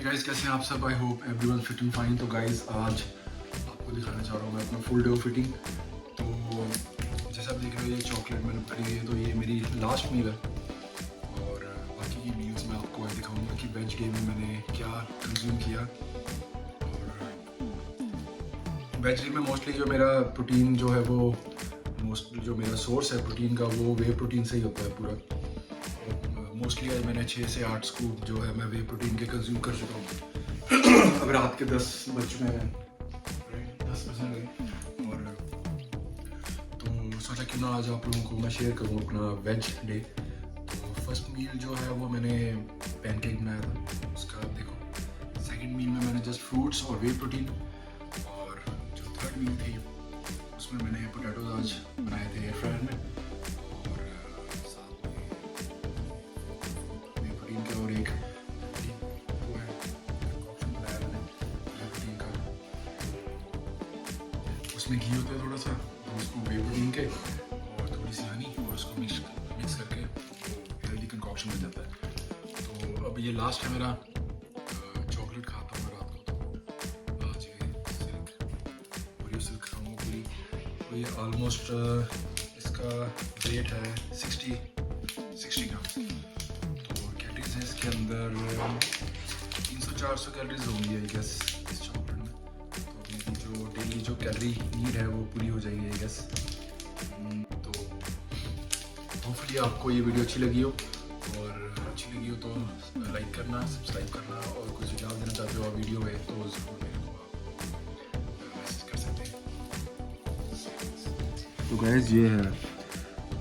Guys कैसे हैं आप सब। I hope everyone fit and fine. तो गाइस आज आपको दिखाना चाह रहा हूँ मैं अपना फुल डे ऑफ फिटिंग। तो जैसा आप देख रहे हो ये चॉकलेट मैंने पकड़ी है, तो ये मेरी लास्ट मील है और बाकी की मील्स मैं आपको दिखाऊंगा कि वेज डे में मैंने क्या कंज्यूम किया। और वेज डे में मोस्टली जो मेरा प्रोटीन जो है वो मोस्टली जो मेरा सोर्स है प्रोटीन का वो वे प्रोटीन से ही होता है पूरा। मोस्टली आज मैंने 6 से 8 स्कूप जो है मैं वे प्रोटीन के कंज्यूम कर चुका हूँ। अब रात के 10 बज चुके हैं, 10% गए। और तो सोचा क्यों ना आज आप लोगों को मैं शेयर करूँ अपना वेज डे। तो फर्स्ट मील जो है वो मैंने पैनकेक बनाया था, उसका आप देखो। सेकंड मील में मैंने जस्ट फ्रूट्स और वे प्रोटीन। और जो थर्ड मील थी उसमें मैंने पोटैटोज आज बनाए थे एयर फ्रायर में और साथ में वे प्रोटीन का और एक वो है ऑप्शन बनाया मैंने वे प्रोटीन का। उसमें घी होता है थोड़ा सा, तो उसको वे प्रोटीन के और थोड़ी सी हनी और उसको मिक्स करके हेल्दी कंकॉक्शन बन जाता है। तो अब ये लास्ट है मेरा। चॉकलेट खाता हूँ रात को, तो आज ये पूरी सिल्क खाऊंगा पूरी। तो ये ऑलमोस्ट इसका वेट है 60 ग्राम। तो कैलोरीज है इसके अंदर 300-400 कैलोरीज होंगी आई गेस इस चॉकलेट में। तो मेरी जो डेली जो कैलोरी नीड है वो पूरी हो जाएगी आई गेस। तो होपफुली आपको ये वीडियो अच्छी लगी हो, और अच्छी लगी हो तो लाइक करना, सब्सक्राइब करना, और कुछ सुझाव देना चाहते हो आप वीडियो में तो ज़रूर मेरे को आप मैसेज कर सकते हैं। तो गाइस ये है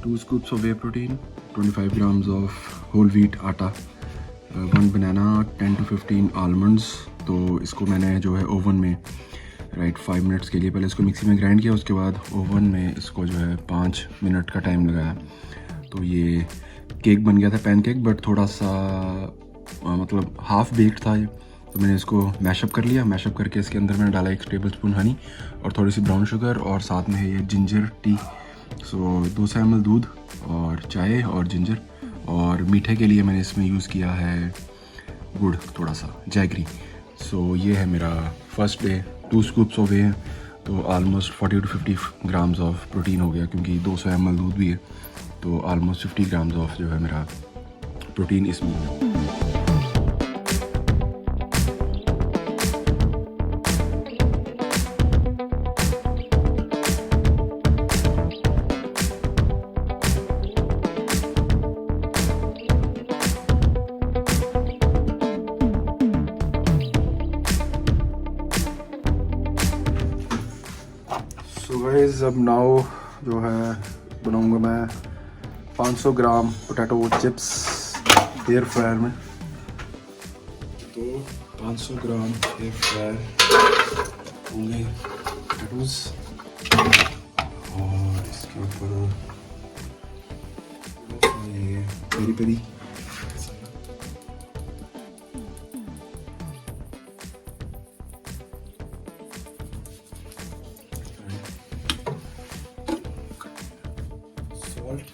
2 scoops of whey protein, 25 grams of whole wheat atta, 1 banana, 10 to 15 almonds. तो इसको मैंने जो है ओवन में 5 मिनट्स के लिए पहले इसको मिक्सी में ग्राइंड किया, उसके बाद ओवन में इसको जो है 5 मिनट का टाइम लगाया। तो ये केक बन गया था, पैन केक, बट थोड़ा सा मतलब हाफ बेक्ड था ये। तो मैंने इसको मैशअप कर लिया। मैशअप करके इसके अंदर मैंने डाला 1 टेबलस्पून हनी और थोड़ी सी ब्राउन शुगर, और साथ में है ये जिंजर टी। सो 200 ml दूध और चाय और जिंजर। और मीठे के लिए मैंने इसमें यूज़ किया है गुड़, थोड़ा सा जैगरी। सो ये है मेरा फर्स्ट डे। 2 scoops ऑफ वे है, तो almost 40 to 50 grams of protein हो गया, क्योंकि 200 ml दूध भी है। तो ऑलमोस्ट 50 grams ऑफ जो है मेरा प्रोटीन इस मील में। सो गाइस अब नाउ जो है बनाऊंगा मैं 500 ग्राम पोटैटो चिप्स एयर फ्रायर में। तो 500 ग्राम एयर फ्रायर होंगे पोटैटोज, और इसके ऊपर ये पेरी पेरी, सॉल्ट,